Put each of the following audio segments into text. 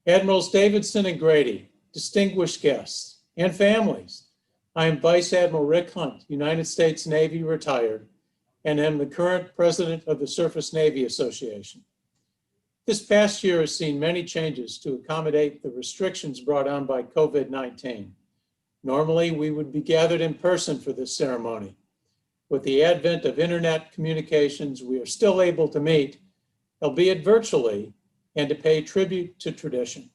Admirals Davidson and Grady, distinguished guests, and families. I am Vice Admiral Rick Hunt, United States Navy retired, and am the current president of the Surface Navy Association. This past year has seen many changes to accommodate the restrictions brought on by COVID-19. Normally, we would be gathered in person for this ceremony. With the advent of internet communications, we are still able to meet, albeit virtually, and to pay tribute to tradition.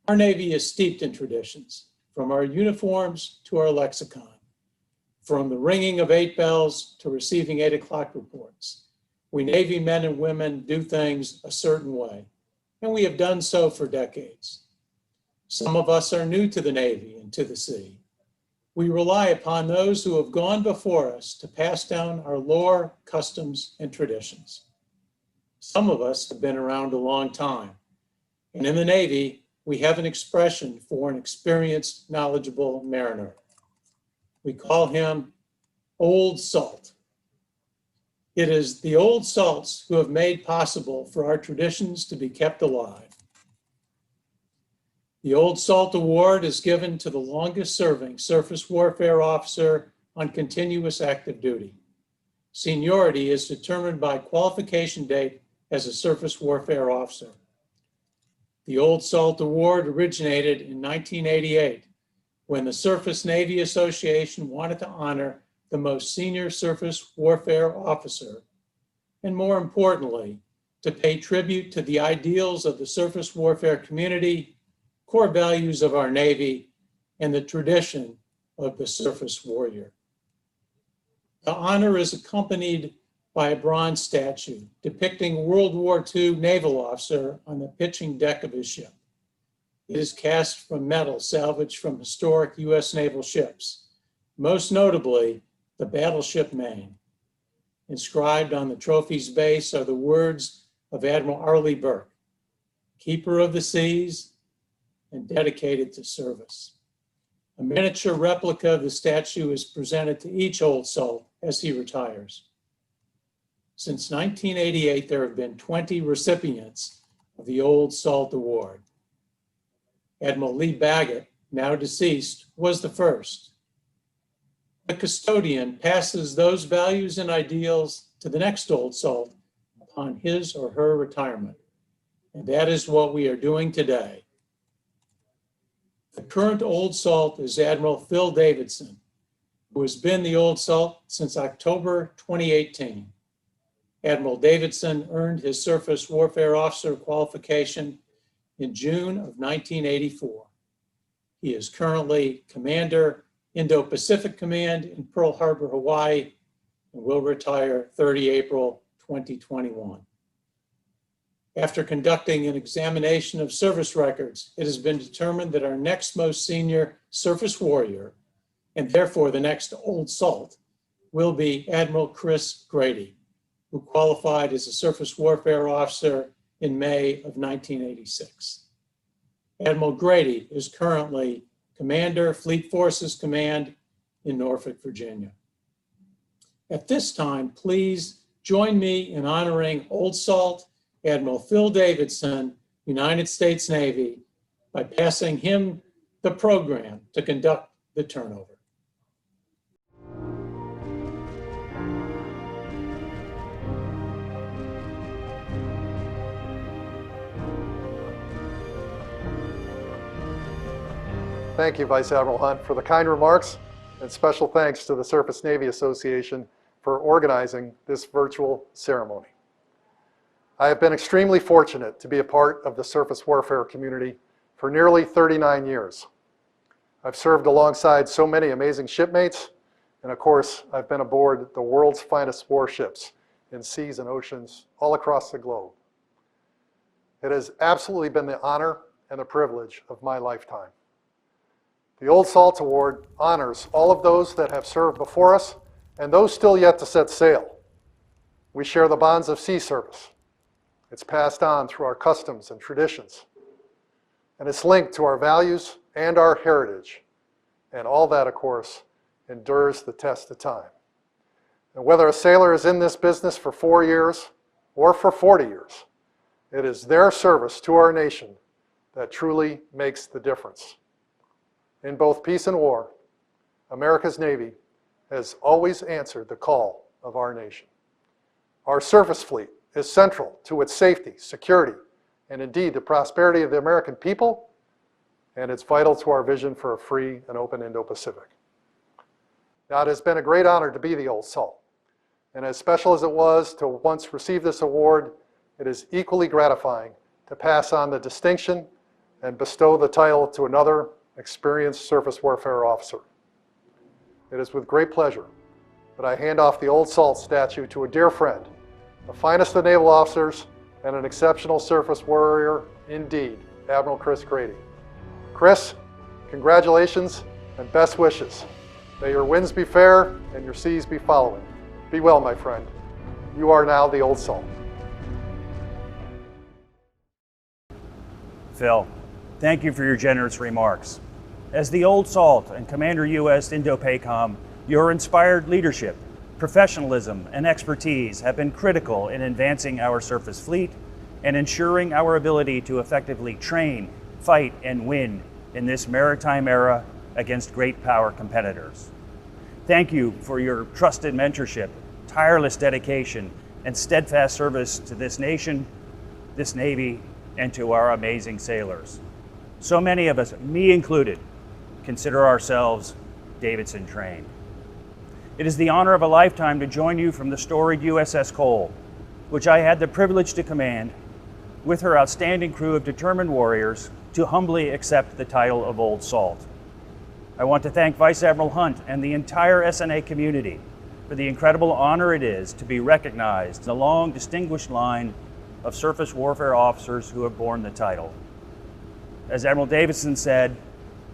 Our Navy is steeped in traditions, from our uniforms to our lexicon, from the ringing of 8 bells to receiving 8 o'clock reports. We Navy men and women do things a certain way, and we have done so for decades. Some of us are new to the Navy and to the sea. We rely upon those who have gone before us to pass down our lore, customs, and traditions. Some of us have been around a long time, and in the Navy, we have an expression for an experienced, knowledgeable mariner. We call him Old Salt. It is the old salts who have made possible for our traditions to be kept alive. The Old Salt Award is given to the longest serving surface warfare officer on continuous active duty. Seniority is determined by qualification date as a surface warfare officer. The Old Salt Award originated in 1988 when the Surface Navy Association wanted to honor the most senior surface warfare officer, and more importantly, to pay tribute to the ideals of the surface warfare community, core values of our Navy, and the tradition of the surface warrior. The honor is accompanied by a bronze statue depicting a World War II naval officer on the pitching deck of his ship. It is cast from metal salvaged from historic U.S. naval ships, most notably the battleship Maine. Inscribed on the trophy's base are the words of Admiral Arleigh Burke, keeper of the seas and dedicated to service. A miniature replica of the statue is presented to each Old Salt as he retires. Since 1988, there have been 20 recipients of the Old Salt Award. Admiral Lee Baggett, now deceased, was the first. The custodian passes those values and ideals to the next Old Salt upon his or her retirement. And that is what we are doing today. The current Old Salt is Admiral Phil Davidson, who has been the Old Salt since October 2018. Admiral Davidson earned his Surface Warfare Officer qualification in June of 1984. He is currently Commander, Indo-Pacific Command in Pearl Harbor, Hawaii, and will retire 30 April 2021. After conducting an examination of service records, it has been determined that our next most senior surface warrior, and therefore the next Old Salt, will be Admiral Chris Grady, who qualified as a surface warfare officer in May of 1986. Admiral Grady is currently Commander, Fleet Forces Command in Norfolk, Virginia. At this time, please join me in honoring Old Salt Admiral Phil Davidson, United States Navy, by passing him the program to conduct the turnover. Thank you, Vice Admiral Hunt, for the kind remarks, and special thanks to the Surface Navy Association for organizing this virtual ceremony. I have been extremely fortunate to be a part of the surface warfare community for nearly 39 years. I've served alongside so many amazing shipmates, and of course, I've been aboard the world's finest warships in seas and oceans all across the globe. It has absolutely been the honor and the privilege of my lifetime. The Old Salt Award honors all of those that have served before us and those still yet to set sail. We share the bonds of sea service. It's passed on through our customs and traditions. And it's linked to our values and our heritage. And all that, of course, endures the test of time. And whether a sailor is in this business for 4 years or for 40 years, it is their service to our nation that truly makes the difference. In both peace and war, America's Navy has always answered the call of our nation. Our surface fleet is central to its safety, security, and indeed the prosperity of the American people, and it's vital to our vision for a free and open Indo-Pacific. Now, it has been a great honor to be the Old Salt, and as special as it was to once receive this award, it is equally gratifying to pass on the distinction and bestow the title to another experienced surface warfare officer. It is with great pleasure that I hand off the Old Salt statue to a dear friend, the finest of naval officers and an exceptional surface warrior indeed, Admiral Chris Grady. Chris, congratulations and best wishes. May your winds be fair and your seas be following. Be well, my friend. You are now the Old Salt. Phil, thank you for your generous remarks. As the Old Salt and Commander U.S. Indo-PACOM, your inspired leadership, professionalism, and expertise have been critical in advancing our surface fleet and ensuring our ability to effectively train, fight, and win in this maritime era against great power competitors. Thank you for your trusted mentorship, tireless dedication, and steadfast service to this nation, this Navy, and to our amazing sailors. So many of us, me included, consider ourselves Davidson trained. It is the honor of a lifetime to join you from the storied USS Cole, which I had the privilege to command, with her outstanding crew of determined warriors, to humbly accept the title of Old Salt. I want to thank Vice Admiral Hunt and the entire SNA community for the incredible honor it is to be recognized in the long, distinguished line of surface warfare officers who have borne the title. As Admiral Davidson said,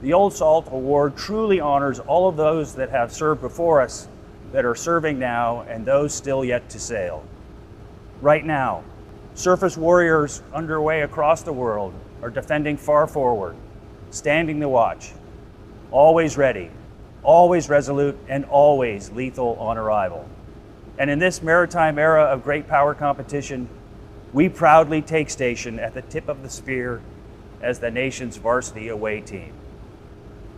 the Old Salt Award truly honors all of those that have served before us, that are serving now, and those still yet to sail. Right now, surface warriors underway across the world are defending far forward, standing the watch, always ready, always resolute, and always lethal on arrival. And in this maritime era of great power competition, we proudly take station at the tip of the spear as the nation's varsity away team.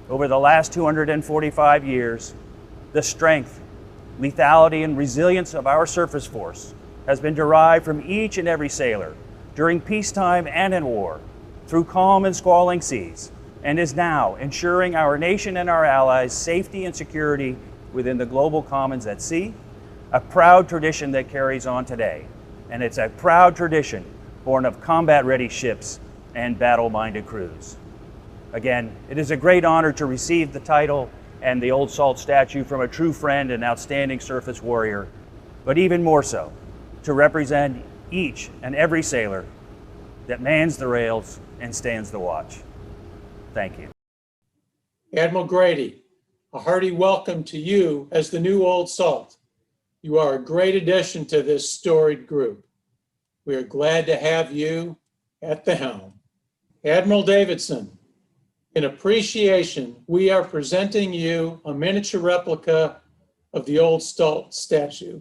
Over the last 245 years, the strength, lethality, and resilience of our surface force has been derived from each and every sailor during peacetime and in war, through calm and squalling seas, and is now ensuring our nation and our allies' safety and security within the global commons at sea, a proud tradition that carries on today. And it's a proud tradition born of combat-ready ships and battle-minded crews. Again, it is a great honor to receive the title and the Old Salt statue from a true friend and outstanding surface warrior, but even more so, to represent each and every sailor that mans the rails and stands the watch. Thank you. Admiral Grady, a hearty welcome to you as the new Old Salt. You are a great addition to this storied group. We are glad to have you at the helm. Admiral Davidson, in appreciation, we are presenting you a miniature replica of the Old Salt statue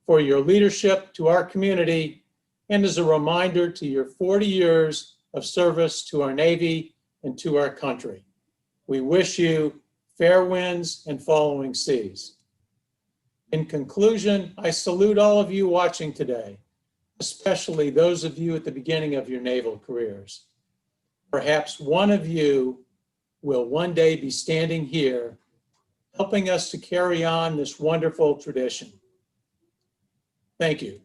for your leadership to our community and as a reminder to your 40 years of service to our Navy and to our country. We wish you fair winds and following seas. In conclusion, I salute all of you watching today, especially those of you at the beginning of your naval careers. Perhaps one of you will one day be standing here, helping us to carry on this wonderful tradition. Thank you.